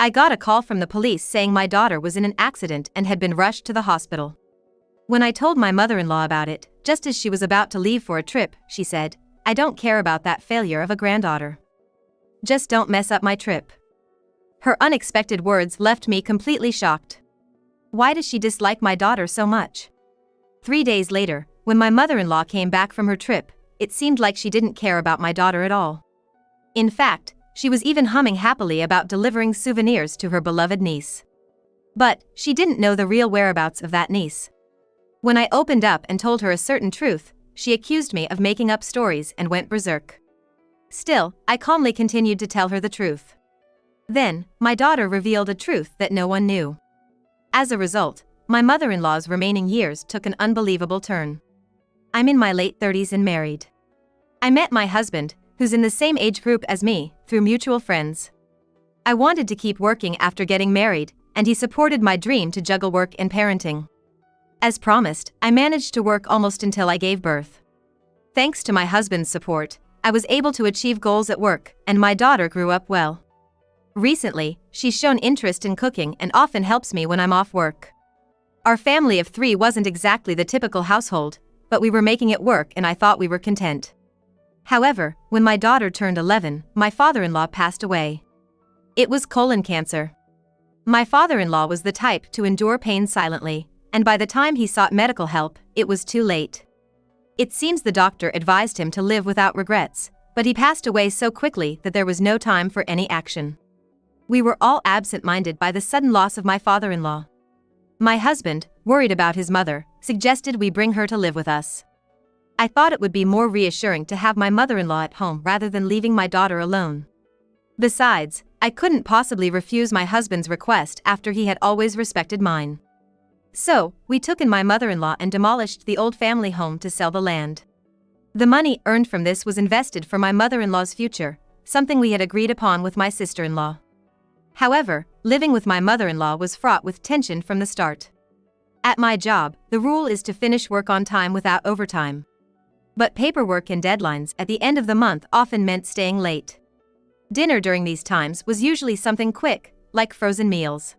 I got a call from the police saying my daughter was in an accident and had been rushed to the hospital. When I told my mother-in-law about it, just as she was about to leave for a trip, she said, "I don't care about that failure of a granddaughter. Just don't mess up my trip." Her unexpected words left me completely shocked. Why does she dislike my daughter so much? 3 days later, when my mother-in-law came back from her trip, it seemed like she didn't care about my daughter at all. In fact, she was even humming happily about delivering souvenirs to her beloved niece. But she didn't know the real whereabouts of that niece. When I opened up and told her a certain truth, she accused me of making up stories and went berserk. Still, I calmly continued to tell her the truth. Then, my daughter revealed a truth that no one knew. As a result, my mother-in-law's remaining years took an unbelievable turn. I'm in my late 30s and married. I met my husband, who's in the same age group as me, through mutual friends. I wanted to keep working after getting married, and he supported my dream to juggle work and parenting. As promised, I managed to work almost until I gave birth. Thanks to my husband's support, I was able to achieve goals at work, and my daughter grew up well. Recently, she's shown interest in cooking and often helps me when I'm off work. Our family of 3 wasn't exactly the typical household, but we were making it work and I thought we were content. However, when my daughter turned 11, my father-in-law passed away. It was colon cancer. My father-in-law was the type to endure pain silently, and by the time he sought medical help, it was too late. It seems the doctor advised him to live without regrets, but he passed away so quickly that there was no time for any action. We were all absent-minded by the sudden loss of my father-in-law. My husband, worried about his mother, suggested we bring her to live with us. I thought it would be more reassuring to have my mother-in-law at home rather than leaving my daughter alone. Besides, I couldn't possibly refuse my husband's request after he had always respected mine. So, we took in my mother-in-law and demolished the old family home to sell the land. The money earned from this was invested for my mother-in-law's future, something we had agreed upon with my sister-in-law. However, living with my mother-in-law was fraught with tension from the start. At my job, the rule is to finish work on time without overtime. But paperwork and deadlines at the end of the month often meant staying late. Dinner during these times was usually something quick, like frozen meals.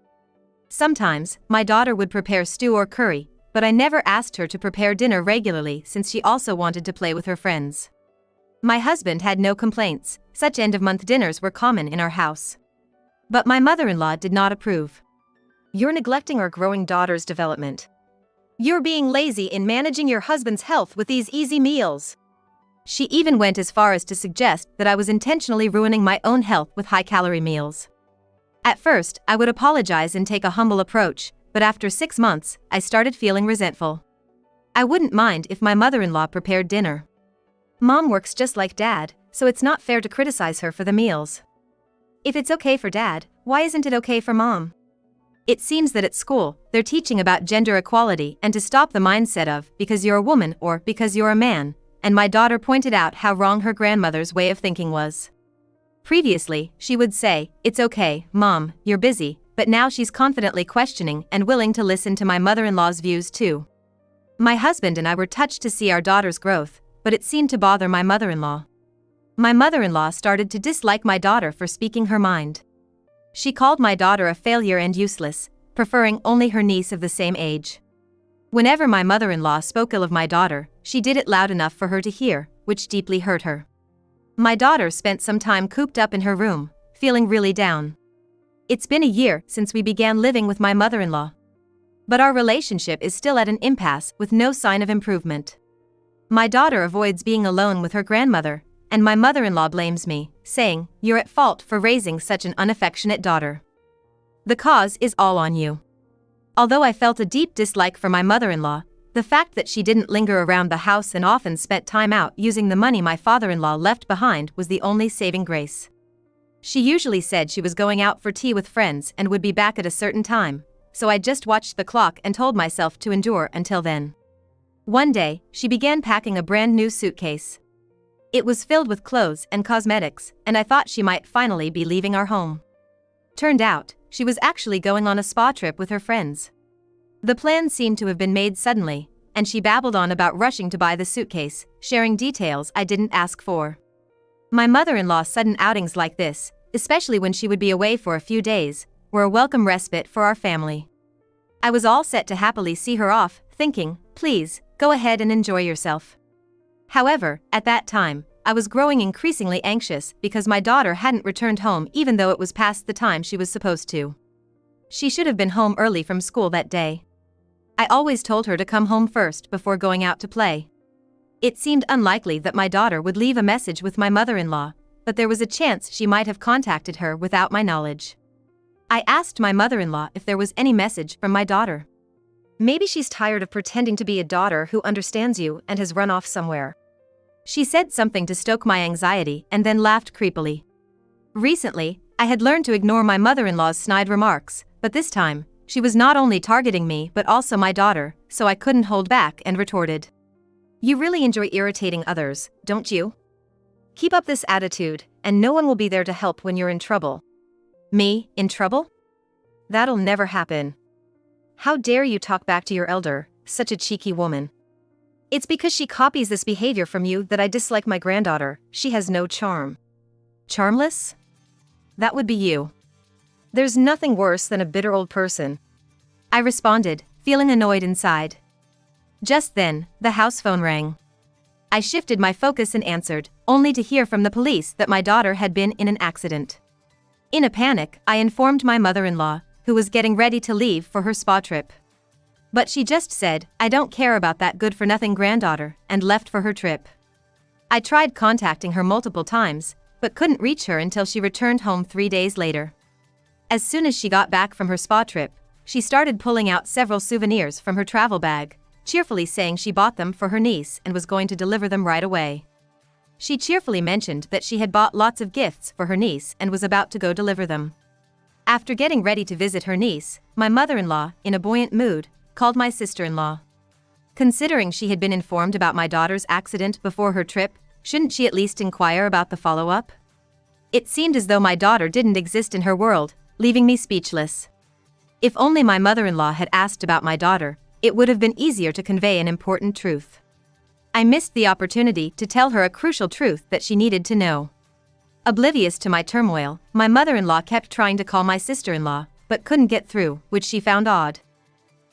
Sometimes, my daughter would prepare stew or curry, but I never asked her to prepare dinner regularly since she also wanted to play with her friends. My husband had no complaints, such end-of-month dinners were common in our house. But my mother-in-law did not approve. "You're neglecting our growing daughter's development. You're being lazy in managing your husband's health with these easy meals." She even went as far as to suggest that I was intentionally ruining my own health with high-calorie meals. At first, I would apologize and take a humble approach, but after 6 months, I started feeling resentful. I wouldn't mind if my mother-in-law prepared dinner. Mom works just like Dad, so it's not fair to criticize her for the meals. If it's okay for Dad, why isn't it okay for Mom? It seems that at school, they're teaching about gender equality and to stop the mindset of because you're a woman or because you're a man, and my daughter pointed out how wrong her grandmother's way of thinking was. Previously, she would say, "It's okay, Mom, you're busy," but now she's confidently questioning and willing to listen to my mother-in-law's views too. My husband and I were touched to see our daughter's growth, but it seemed to bother my mother-in-law. My mother-in-law started to dislike my daughter for speaking her mind. She called my daughter a failure and useless, preferring only her niece of the same age. Whenever my mother-in-law spoke ill of my daughter, she did it loud enough for her to hear, which deeply hurt her. My daughter spent some time cooped up in her room, feeling really down. It's been a year since we began living with my mother-in-law. But our relationship is still at an impasse with no sign of improvement. My daughter avoids being alone with her grandmother, and my mother-in-law blames me, saying, "You're at fault for raising such an unaffectionate daughter. The cause is all on you." Although I felt a deep dislike for my mother-in-law, the fact that she didn't linger around the house and often spent time out using the money my father-in-law left behind was the only saving grace. She usually said she was going out for tea with friends and would be back at a certain time, so I just watched the clock and told myself to endure until then. One day, she began packing a brand new suitcase. It was filled with clothes and cosmetics, and I thought she might finally be leaving our home. Turned out, she was actually going on a spa trip with her friends. The plan seemed to have been made suddenly, and she babbled on about rushing to buy the suitcase, sharing details I didn't ask for. My mother-in-law's sudden outings like this, especially when she would be away for a few days, were a welcome respite for our family. I was all set to happily see her off, thinking, please, go ahead and enjoy yourself. However, at that time, I was growing increasingly anxious because my daughter hadn't returned home even though it was past the time she was supposed to. She should have been home early from school that day. I always told her to come home first before going out to play. It seemed unlikely that my daughter would leave a message with my mother-in-law, but there was a chance she might have contacted her without my knowledge. I asked my mother-in-law if there was any message from my daughter. Maybe she's tired of pretending to be a daughter who understands you and has run off somewhere. She said something to stoke my anxiety and then laughed creepily. Recently, I had learned to ignore my mother-in-law's snide remarks, but this time, she was not only targeting me but also my daughter, so I couldn't hold back and retorted. You really enjoy irritating others, don't you? Keep up this attitude, and no one will be there to help when you're in trouble. Me, in trouble? That'll never happen. How dare you talk back to your elder, such a cheeky woman. It's because she copies this behavior from you that I dislike my granddaughter. She has no charm. Charmless? That would be you. There's nothing worse than a bitter old person. I responded, feeling annoyed inside. Just then, the house phone rang. I shifted my focus and answered, only to hear from the police that my daughter had been in an accident. In a panic, I informed my mother-in-law, who was getting ready to leave for her spa trip. But she just said, I don't care about that good-for-nothing granddaughter, and left for her trip. I tried contacting her multiple times, but couldn't reach her until she returned home 3 days later. As soon as she got back from her spa trip, she started pulling out several souvenirs from her travel bag, cheerfully saying she bought them for her niece and was going to deliver them right away. She cheerfully mentioned that she had bought lots of gifts for her niece and was about to go deliver them. After getting ready to visit her niece, my mother-in-law, in a buoyant mood, called my sister-in-law. Considering she had been informed about my daughter's accident before her trip, shouldn't she at least inquire about the follow-up? It seemed as though my daughter didn't exist in her world, leaving me speechless. If only my mother-in-law had asked about my daughter, it would have been easier to convey an important truth. I missed the opportunity to tell her a crucial truth that she needed to know. Oblivious to my turmoil, my mother-in-law kept trying to call my sister-in-law, but couldn't get through, which she found odd.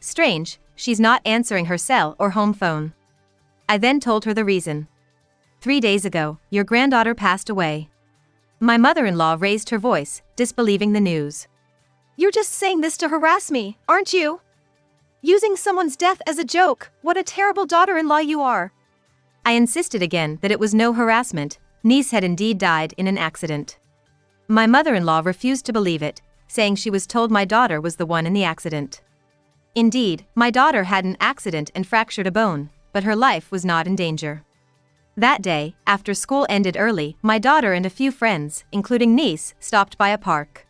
Strange, she's not answering her cell or home phone. I then told her the reason. 3 days ago, your granddaughter passed away. My mother-in-law raised her voice, disbelieving the news. You're just saying this to harass me, aren't you? Using someone's death as a joke, what a terrible daughter-in-law you are. I insisted again that it was no harassment, niece had indeed died in an accident. My mother-in-law refused to believe it, saying she was told my daughter was the one in the accident. Indeed, my daughter had an accident and fractured a bone, but her life was not in danger. That day, after school ended early, my daughter and a few friends, including niece, stopped by a park.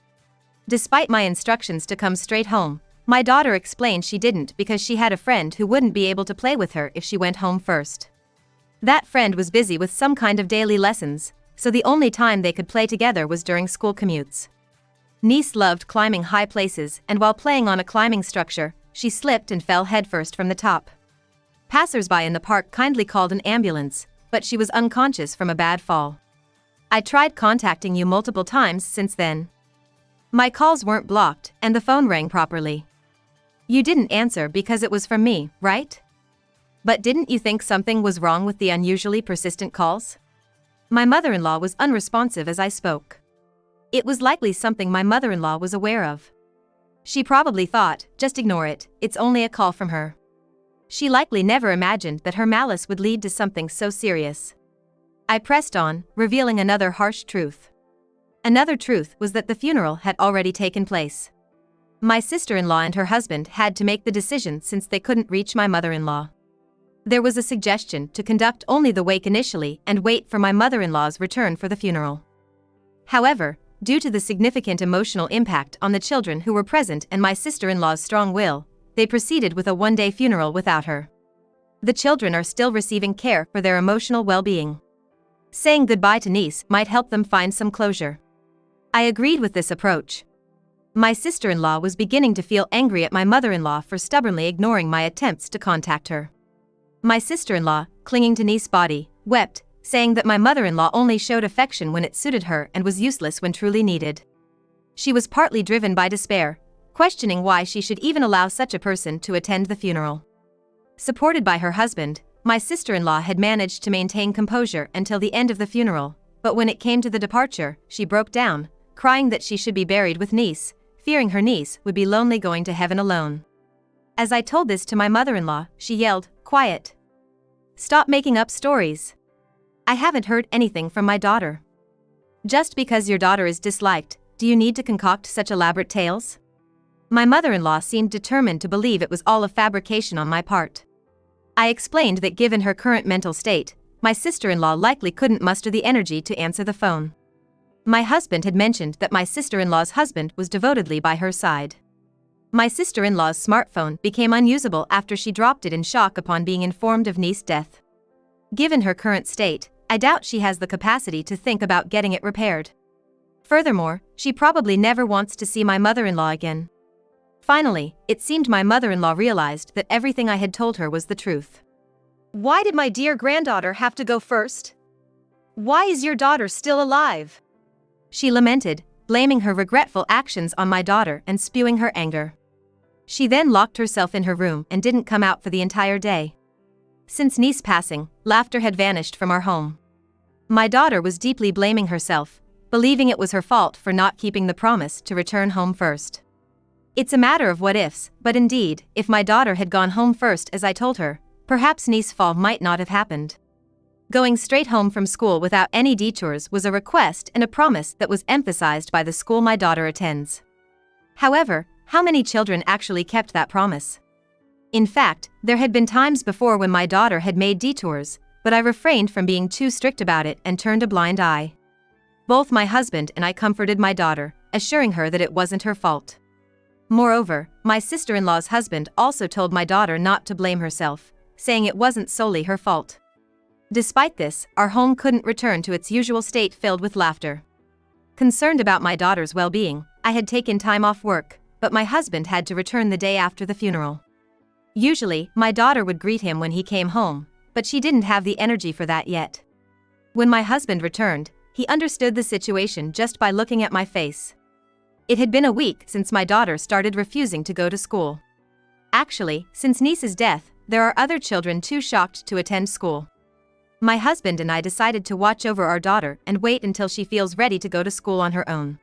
Despite my instructions to come straight home, my daughter explained she didn't because she had a friend who wouldn't be able to play with her if she went home first. That friend was busy with some kind of daily lessons, so the only time they could play together was during school commutes. Niece loved climbing high places, and while playing on a climbing structure, she slipped and fell headfirst from the top. Passers-by in the park kindly called an ambulance, but she was unconscious from a bad fall. I tried contacting you multiple times since then. My calls weren't blocked, and the phone rang properly. You didn't answer because it was from me, right? But didn't you think something was wrong with the unusually persistent calls? My mother-in-law was unresponsive as I spoke. It was likely something my mother-in-law was aware of. She probably thought, just ignore it, it's only a call from her. She likely never imagined that her malice would lead to something so serious. I pressed on, revealing another harsh truth. Another truth was that the funeral had already taken place. My sister-in-law and her husband had to make the decision since they couldn't reach my mother-in-law. There was a suggestion to conduct only the wake initially and wait for my mother-in-law's return for the funeral. However, due to the significant emotional impact on the children who were present and my sister-in-law's strong will, they proceeded with a one-day funeral without her. The children are still receiving care for their emotional well-being. Saying goodbye to niece might help them find some closure. I agreed with this approach. My sister-in-law was beginning to feel angry at my mother-in-law for stubbornly ignoring my attempts to contact her. My sister-in-law, clinging to niece's body, wept, saying that my mother-in-law only showed affection when it suited her and was useless when truly needed. She was partly driven by despair, questioning why she should even allow such a person to attend the funeral. Supported by her husband, my sister-in-law had managed to maintain composure until the end of the funeral, but when it came to the departure, she broke down, crying that she should be buried with niece, fearing her niece would be lonely going to heaven alone. As I told this to my mother-in-law, she yelled, "Quiet! Stop making up stories. I haven't heard anything from my daughter. Just because your daughter is disliked, do you need to concoct such elaborate tales?" My mother-in-law seemed determined to believe it was all a fabrication on my part. I explained that given her current mental state, my sister-in-law likely couldn't muster the energy to answer the phone. My husband had mentioned that my sister-in-law's husband was devotedly by her side. My sister-in-law's smartphone became unusable after she dropped it in shock upon being informed of niece's death. Given her current state, I doubt she has the capacity to think about getting it repaired. Furthermore, she probably never wants to see my mother-in-law again. Finally, it seemed my mother-in-law realized that everything I had told her was the truth. "Why did my dear granddaughter have to go first? Why is your daughter still alive?" She lamented, blaming her regretful actions on my daughter and spewing her anger. She then locked herself in her room and didn't come out for the entire day. Since niece's passing, laughter had vanished from our home. My daughter was deeply blaming herself, believing it was her fault for not keeping the promise to return home first. It's a matter of what ifs, but indeed, if my daughter had gone home first as I told her, perhaps niece's fall might not have happened. Going straight home from school without any detours was a request and a promise that was emphasized by the school my daughter attends. However, how many children actually kept that promise? In fact, there had been times before when my daughter had made detours, but I refrained from being too strict about it and turned a blind eye. Both my husband and I comforted my daughter, assuring her that it wasn't her fault. Moreover, my sister-in-law's husband also told my daughter not to blame herself, saying it wasn't solely her fault. Despite this, our home couldn't return to its usual state filled with laughter. Concerned about my daughter's well-being, I had taken time off work, but my husband had to return the day after the funeral. Usually, my daughter would greet him when he came home, but she didn't have the energy for that yet. When my husband returned, he understood the situation just by looking at my face. It had been a week since my daughter started refusing to go to school. Actually, since niece's death, there are other children too shocked to attend school. My husband and I decided to watch over our daughter and wait until she feels ready to go to school on her own.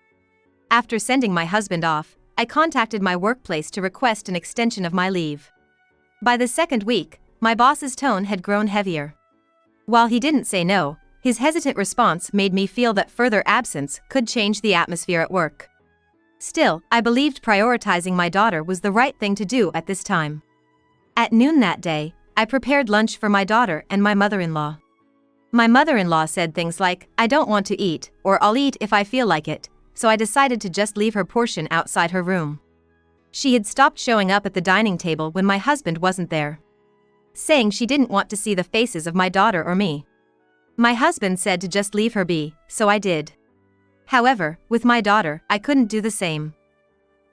After sending my husband off, I contacted my workplace to request an extension of my leave. By the second week, my boss's tone had grown heavier. While he didn't say no, his hesitant response made me feel that further absence could change the atmosphere at work. Still, I believed prioritizing my daughter was the right thing to do at this time. At noon that day, I prepared lunch for my daughter and my mother-in-law. My mother-in-law said things like, "I don't want to eat," or "I'll eat if I feel like it," so I decided to just leave her portion outside her room. She had stopped showing up at the dining table when my husband wasn't there, saying she didn't want to see the faces of my daughter or me. My husband said to just leave her be, so I did. However, with my daughter, I couldn't do the same.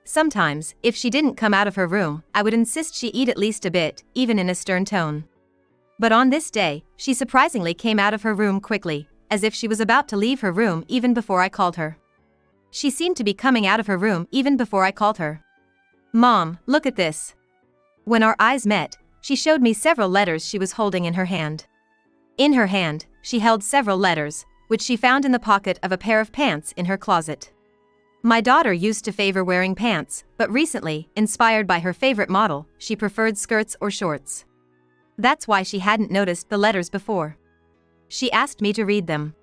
Sometimes, if she didn't come out of her room, I would insist she eat at least a bit, even in a stern tone. But on this day, she surprisingly came out of her room quickly, as if she was about to leave her room even before I called her. She seemed to be coming out of her room even before I called her. "Mom, look at this." When our eyes met, she showed me several letters she was holding in her hand. In her hand, she held several letters, which she found in the pocket of a pair of pants in her closet. My daughter used to favor wearing pants, but recently, inspired by her favorite model, she preferred skirts or shorts. That's why she hadn't noticed the letters before. She asked me to read them.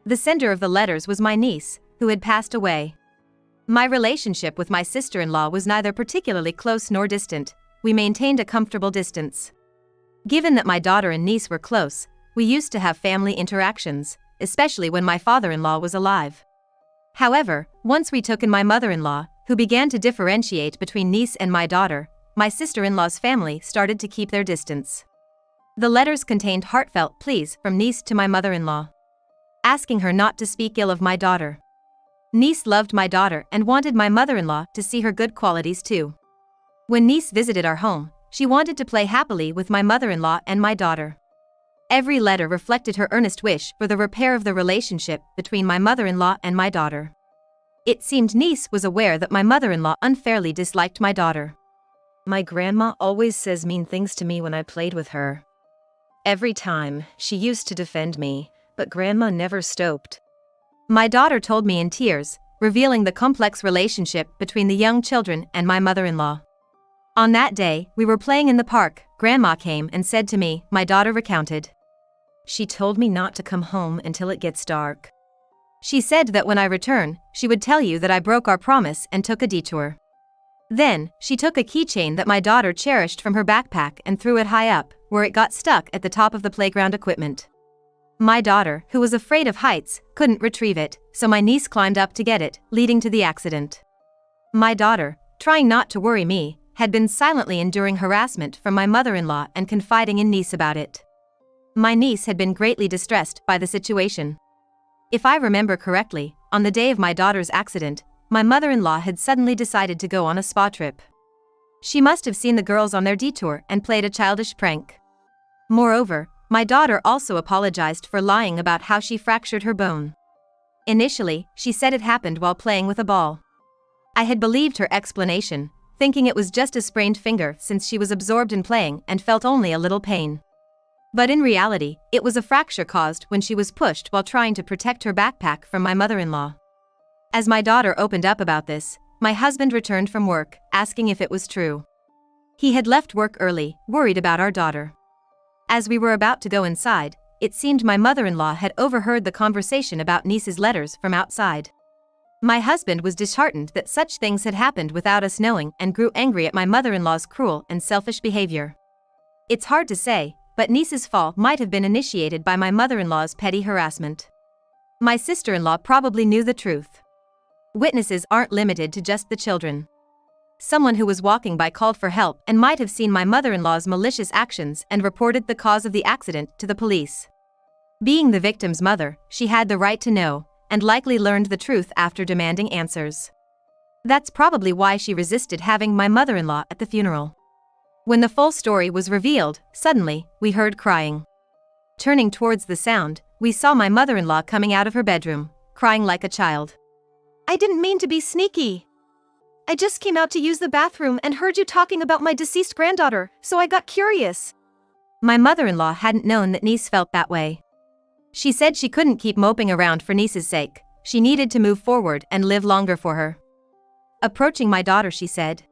The sender of the letters was my niece, who had passed away. My relationship with my sister-in-law was neither particularly close nor distant. We maintained a comfortable distance. Given that my daughter and niece were close, we used to have family interactions, especially when my father-in-law was alive. However, once we took in my mother-in-law, who began to differentiate between niece and my daughter, my sister-in-law's family started to keep their distance. The letters contained heartfelt pleas from niece to my mother-in-law, asking her not to speak ill of my daughter. Niece loved my daughter and wanted my mother-in-law to see her good qualities too. When niece visited our home, she wanted to play happily with my mother-in-law and my daughter. Every letter reflected her earnest wish for the repair of the relationship between my mother-in-law and my daughter. It seemed niece was aware that my mother-in-law unfairly disliked my daughter. My grandma always says mean things to me when I played with her. Every time, she used to defend me, but grandma never stopped. My daughter told me in tears, revealing the complex relationship between the young children and my mother-in-law. On that day, we were playing in the park. Grandma came and said to me, my daughter recounted. She told me not to come home until it gets dark. She said that when I return, she would tell you that I broke our promise and took a detour. Then, she took a keychain that my daughter cherished from her backpack and threw it high up, where it got stuck at the top of the playground equipment. My daughter, who was afraid of heights, couldn't retrieve it, so my niece climbed up to get it, leading to the accident. My daughter, trying not to worry me, had been silently enduring harassment from my mother-in-law and confiding in niece about it. My niece had been greatly distressed by the situation. If I remember correctly, on the day of my daughter's accident, my mother-in-law had suddenly decided to go on a spa trip. She must have seen the girls on their detour and played a childish prank. Moreover, my daughter also apologized for lying about how she fractured her bone. Initially, she said it happened while playing with a ball. I had believed her explanation, thinking it was just a sprained finger since she was absorbed in playing and felt only a little pain. But in reality, it was a fracture caused when she was pushed while trying to protect her backpack from my mother-in-law. As my daughter opened up about this, my husband returned from work, asking if it was true. He had left work early, worried about our daughter. As we were about to go inside, it seemed my mother-in-law had overheard the conversation about niece's letters from outside. My husband was disheartened that such things had happened without us knowing and grew angry at my mother-in-law's cruel and selfish behavior. It's hard to say, but niece's fall might have been initiated by my mother-in-law's petty harassment. My sister-in-law probably knew the truth. Witnesses aren't limited to just the children. Someone who was walking by called for help and might have seen my mother-in-law's malicious actions and reported the cause of the accident to the police. Being the victim's mother, she had the right to know, and likely learned the truth after demanding answers. That's probably why she resisted having my mother-in-law at the funeral. When the full story was revealed, suddenly, we heard crying. Turning towards the sound, we saw my mother-in-law coming out of her bedroom, crying like a child. I didn't mean to be sneaky. I just came out to use the bathroom and heard you talking about my deceased granddaughter, so I got curious. My mother-in-law hadn't known that niece felt that way. She said she couldn't keep moping around for niece's sake, she needed to move forward and live longer for her. Approaching my daughter, she said,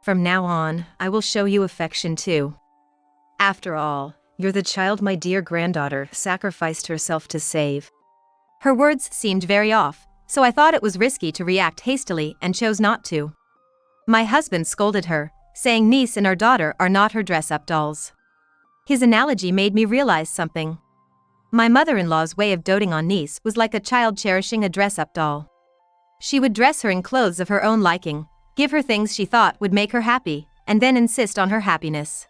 "From now on, I will show you affection too. After all, you're the child my dear granddaughter sacrificed herself to save." Her words seemed very off, so I thought it was risky to react hastily and chose not to. My husband scolded her, saying niece and our daughter are not her dress-up dolls. His analogy made me realize something. My mother-in-law's way of doting on niece was like a child cherishing a dress-up doll. She would dress her in clothes of her own liking, give her things she thought would make her happy, and then insist on her happiness.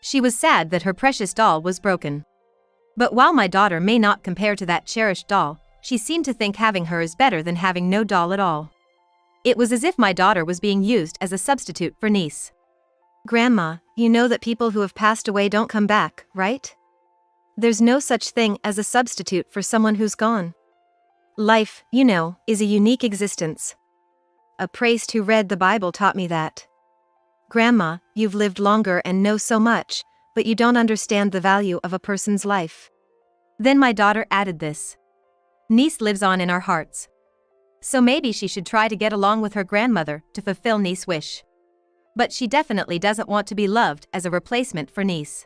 She was sad that her precious doll was broken. But while my daughter may not compare to that cherished doll, she seemed to think having her is better than having no doll at all. It was as if my daughter was being used as a substitute for niece. Grandma, you know that people who have passed away don't come back, right? There's no such thing as a substitute for someone who's gone. Life, you know, is a unique existence. A priest who read the Bible taught me that. Grandma, you've lived longer and know so much, but you don't understand the value of a person's life. Then my daughter added this. Niece lives on in our hearts. So maybe she should try to get along with her grandmother to fulfill niece's wish. But she definitely doesn't want to be loved as a replacement for niece.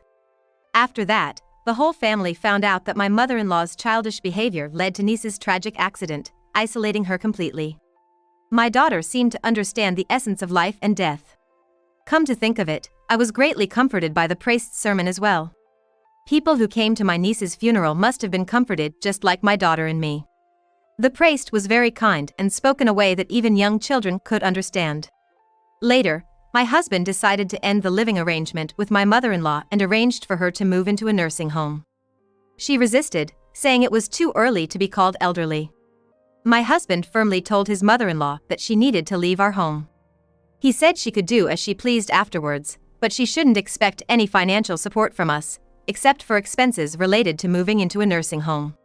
After that, the whole family found out that my mother-in-law's childish behavior led to niece's tragic accident, isolating her completely. My daughter seemed to understand the essence of life and death. Come to think of it, I was greatly comforted by the priest's sermon as well. People who came to my niece's funeral must have been comforted just like my daughter and me. The priest was very kind and spoke in a way that even young children could understand. Later, my husband decided to end the living arrangement with my mother-in-law and arranged for her to move into a nursing home. She resisted, saying it was too early to be called elderly. My husband firmly told his mother-in-law that she needed to leave our home. He said she could do as she pleased afterwards, but she shouldn't expect any financial support from us, except for expenses related to moving into a nursing home.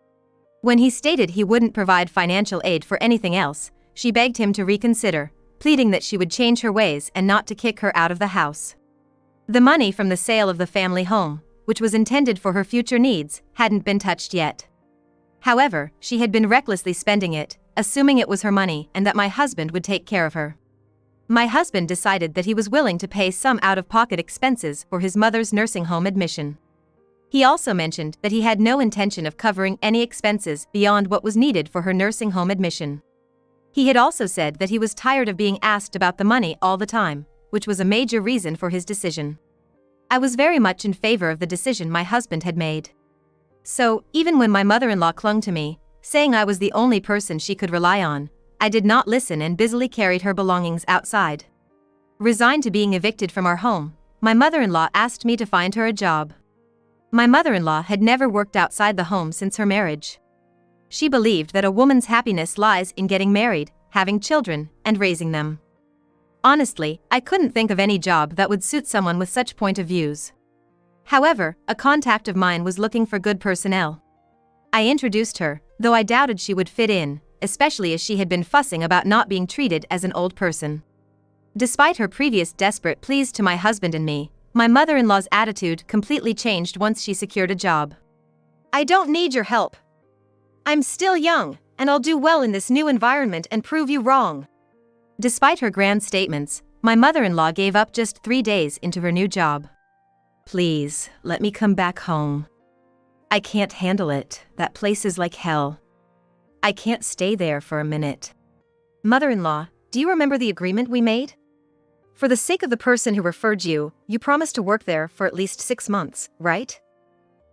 When he stated he wouldn't provide financial aid for anything else, she begged him to reconsider, pleading that she would change her ways and not to kick her out of the house. The money from the sale of the family home, which was intended for her future needs, hadn't been touched yet. However, she had been recklessly spending it, assuming it was her money and that my husband would take care of her. My husband decided that he was willing to pay some out-of-pocket expenses for his mother's nursing home admission. He also mentioned that he had no intention of covering any expenses beyond what was needed for her nursing home admission. He had also said that he was tired of being asked about the money all the time, which was a major reason for his decision. I was very much in favor of the decision my husband had made. So, even when my mother-in-law clung to me, saying I was the only person she could rely on, I did not listen and busily carried her belongings outside. Resigned to being evicted from our home, my mother-in-law asked me to find her a job. My mother-in-law had never worked outside the home since her marriage. She believed that a woman's happiness lies in getting married, having children, and raising them. Honestly, I couldn't think of any job that would suit someone with such point of views. However, a contact of mine was looking for good personnel. I introduced her, though I doubted she would fit in, especially as she had been fussing about not being treated as an old person. Despite her previous desperate pleas to my husband and me, my mother-in-law's attitude completely changed once she secured a job. "I don't need your help. I'm still young, and I'll do well in this new environment and prove you wrong." Despite her grand statements, my mother-in-law gave up just 3 days into her new job. "Please, let me come back home. I can't handle it, that place is like hell. I can't stay there for a minute." "Mother-in-law, do you remember the agreement we made? For the sake of the person who referred you, you promised to work there for at least 6 months, right?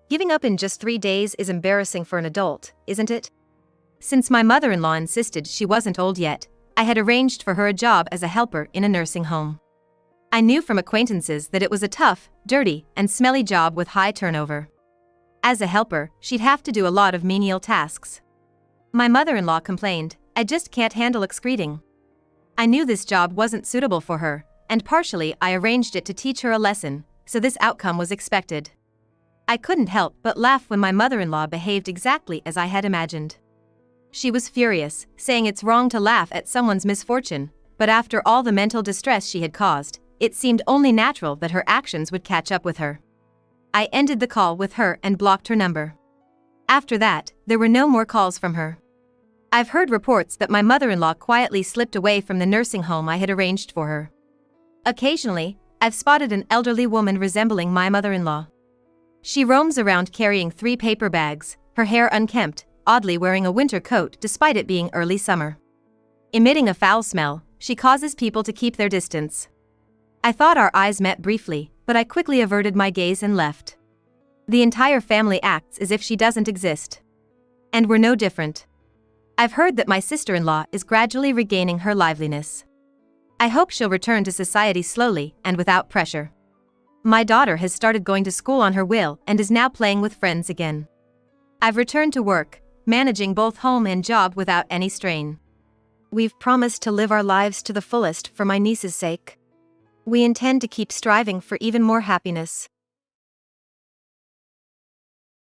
Giving up in just 3 days is embarrassing for an adult, isn't it?" Since my mother-in-law insisted she wasn't old yet, I had arranged for her a job as a helper in a nursing home. I knew from acquaintances that it was a tough, dirty, and smelly job with high turnover. As a helper, she'd have to do a lot of menial tasks. My mother-in-law complained, "I just can't handle excreting." I knew this job wasn't suitable for her, and partially I arranged it to teach her a lesson, so this outcome was expected. I couldn't help but laugh when my mother-in-law behaved exactly as I had imagined. She was furious, saying it's wrong to laugh at someone's misfortune, but after all the mental distress she had caused, it seemed only natural that her actions would catch up with her. I ended the call with her and blocked her number. After that, there were no more calls from her. I've heard reports that my mother-in-law quietly slipped away from the nursing home I had arranged for her. Occasionally, I've spotted an elderly woman resembling my mother-in-law. She roams around carrying 3 paper bags, her hair unkempt, oddly wearing a winter coat despite it being early summer. Emitting a foul smell, she causes people to keep their distance. I thought our eyes met briefly, but I quickly averted my gaze and left. The entire family acts as if she doesn't exist. And we're no different. I've heard that my sister-in-law is gradually regaining her liveliness. I hope she'll return to society slowly and without pressure. My daughter has started going to school on her will and is now playing with friends again. I've returned to work, managing both home and job without any strain. We've promised to live our lives to the fullest for my niece's sake. We intend to keep striving for even more happiness.